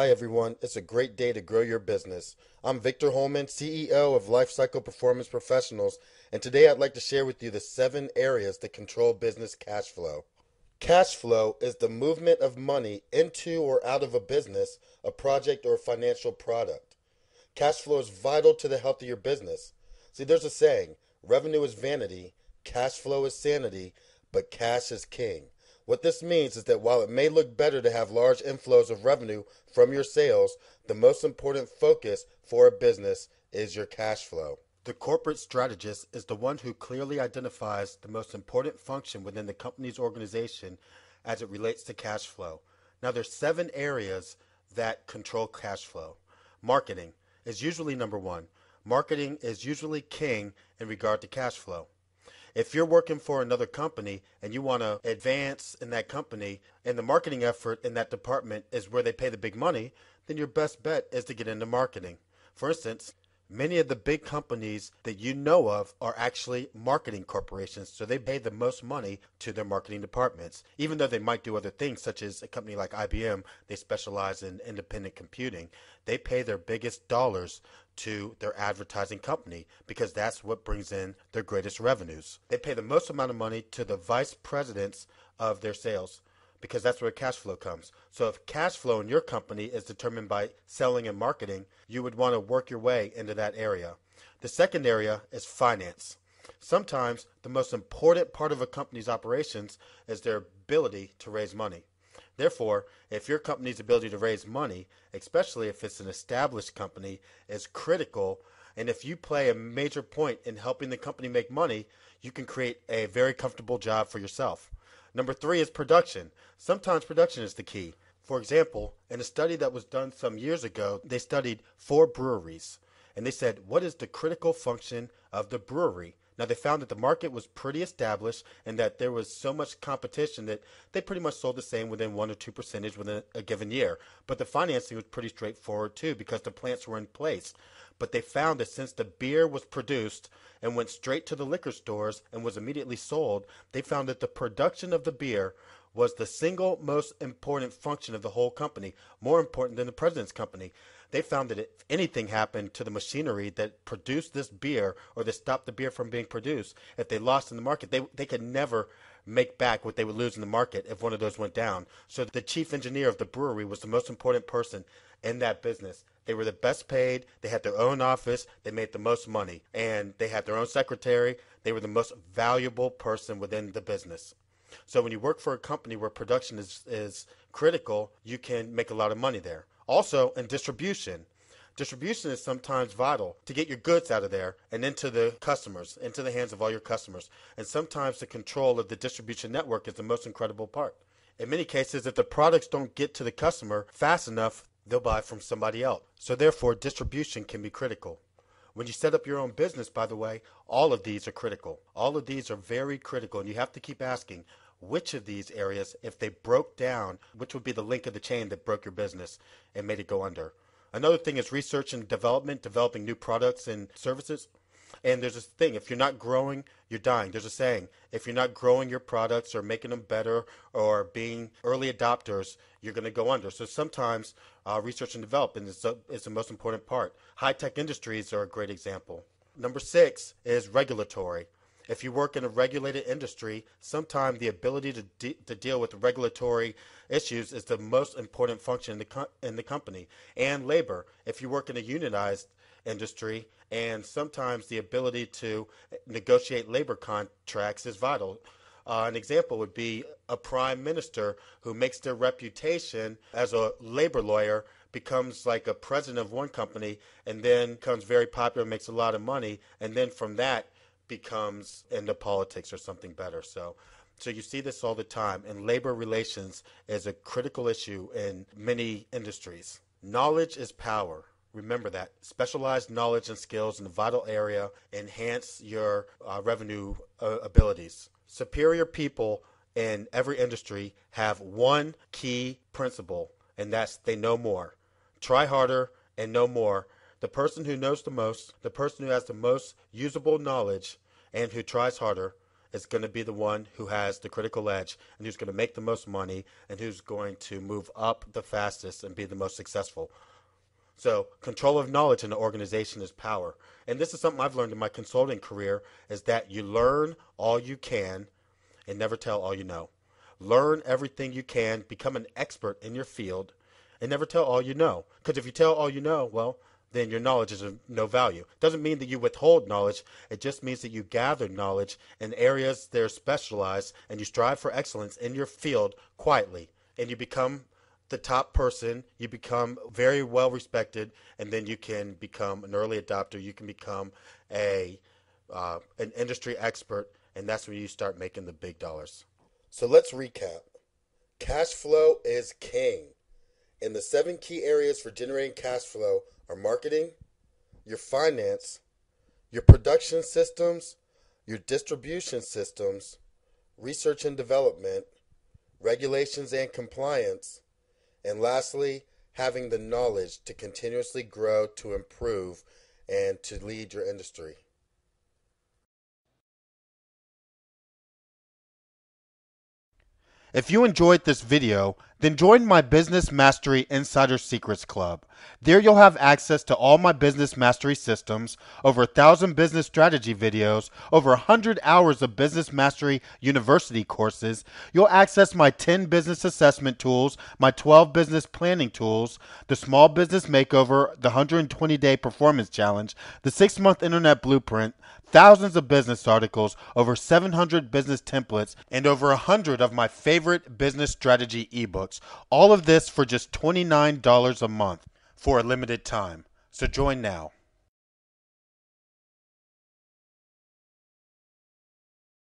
Hi everyone, it's a great day to grow your business. I'm Victor Holman, CEO of Lifecycle Performance Professionals, and today I'd like to share with you the 7 areas that control business cash flow. Cash flow is the movement of money into or out of a business, a project, or a financial product. Cash flow is vital to the health of your business. See, there's a saying, revenue is vanity, cash flow is sanity, but cash is king. What this means is that while it may look better to have large inflows of revenue from your sales, the most important focus for a business is your cash flow. The corporate strategist is the one who clearly identifies the most important function within the company's organization as it relates to cash flow. Now, there's 7 areas that control cash flow. Marketing is usually number 1. Marketing is usually king in regard to cash flow. If you're working for another company and you want to advance in that company and the marketing effort in that department is where they pay the big money, then your best bet is to get into marketing. For instance, many of the big companies that you know of are actually marketing corporations, so they pay the most money to their marketing departments. Even though they might do other things, such as a company like IBM, they specialize in independent computing, they pay their biggest dollars to their advertising company because that's what brings in their greatest revenues. They pay the most amount of money to the vice presidents of their sales because that's where cash flow comes. So if cash flow in your company is determined by selling and marketing, you would want to work your way into that area. The second area is finance. Sometimes the most important part of a company's operations is their ability to raise money. Therefore, if your company's ability to raise money, especially if it's an established company, is critical, and if you play a major point in helping the company make money, you can create a very comfortable job for yourself. Number 3 is production. Sometimes production is the key. For example, in a study that was done some years ago, they studied 4 breweries, and they said, what is the critical function of the brewery? Now, they found that the market was pretty established and that there was so much competition that they pretty much sold the same within 1 or 2% within a given year. But the financing was pretty straightforward too because the plants were in place. But they found that since the beer was produced and went straight to the liquor stores and was immediately sold, they found that the production of the beer was the single most important function of the whole company, more important than the president's company. They found that if anything happened to the machinery that produced this beer or that stopped the beer from being produced, if they lost in the market, they could never make back what they would lose in the market if one of those went down. So the chief engineer of the brewery was the most important person in that business. They were the best paid, they had their own office, they made the most money, and they had their own secretary. They were the most valuable person within the business. So when you work for a company where production is critical, you can make a lot of money there. Also, in distribution. Distribution is sometimes vital to get your goods out of there and into the customers, into the hands of all your customers. And sometimes the control of the distribution network is the most incredible part. In many cases, if the products don't get to the customer fast enough, they'll buy from somebody else. So therefore, distribution can be critical. When you set up your own business, by the way, all of these are critical. All of these are very critical, and you have to keep asking, which of these areas, if they broke down, which would be the link of the chain that broke your business and made it go under? Another thing is research and development, developing new products and services. And there's this thing, if you're not growing, you're dying. There's a saying, if you're not growing your products or making them better or being early adopters, you're going to go under. So sometimes research and development is the most important part. High-tech industries are a great example. Number 6 is regulatory. If you work in a regulated industry, sometimes the ability to deal with regulatory issues is the most important function in the company. And labor. If you work in a unionized industry, and sometimes the ability to negotiate labor contracts is vital. An example would be a prime minister who makes their reputation as a labor lawyer, becomes like a president of one company, and then becomes very popular, makes a lot of money, and then from that becomes into politics or something better. So you see this all the time, and labor relations is a critical issue in many industries. Knowledge is power. Remember that. Specialized knowledge and skills in a vital area enhance your revenue abilities. Superior people in every industry have one key principle, and that's they know more. Try harder and know more. The person who knows the most, the person who has the most usable knowledge and who tries harder is going to be the one who has the critical edge and who's going to make the most money and who's going to move up the fastest and be the most successful. So control of knowledge in the organization is power. And this is something I've learned in my consulting career, is that you learn all you can and never tell all you know. Learn everything you can, become an expert in your field, and never tell all you know. Because if you tell all you know, well, then your knowledge is of no value. It doesn't mean that you withhold knowledge. It just means that you gather knowledge in areas that are specialized, and you strive for excellence in your field quietly. And you become the top person, you become very well respected, and then you can become an early adopter. You can become an industry expert, and that's when you start making the big dollars. So let's recap. Cash flow is king. And the 7 key areas for generating cash flow are marketing, your finance, your production systems, your distribution systems, research and development, regulations and compliance, and lastly, having the knowledge to continuously grow, to improve, and to lead your industry. If you enjoyed this video, then join my Business Mastery Insider Secrets Club. There you'll have access to all my business mastery systems, over 1,000 business strategy videos, over 100 hours of Business Mastery University courses. You'll access my 10 business assessment tools, my 12 business planning tools, the Small Business Makeover, the 120-day performance challenge, the 6-month internet blueprint, thousands of business articles, over 700 business templates, and over 100 of my favorite business strategy ebooks. All of this for just $29 a month for a limited time. So join now.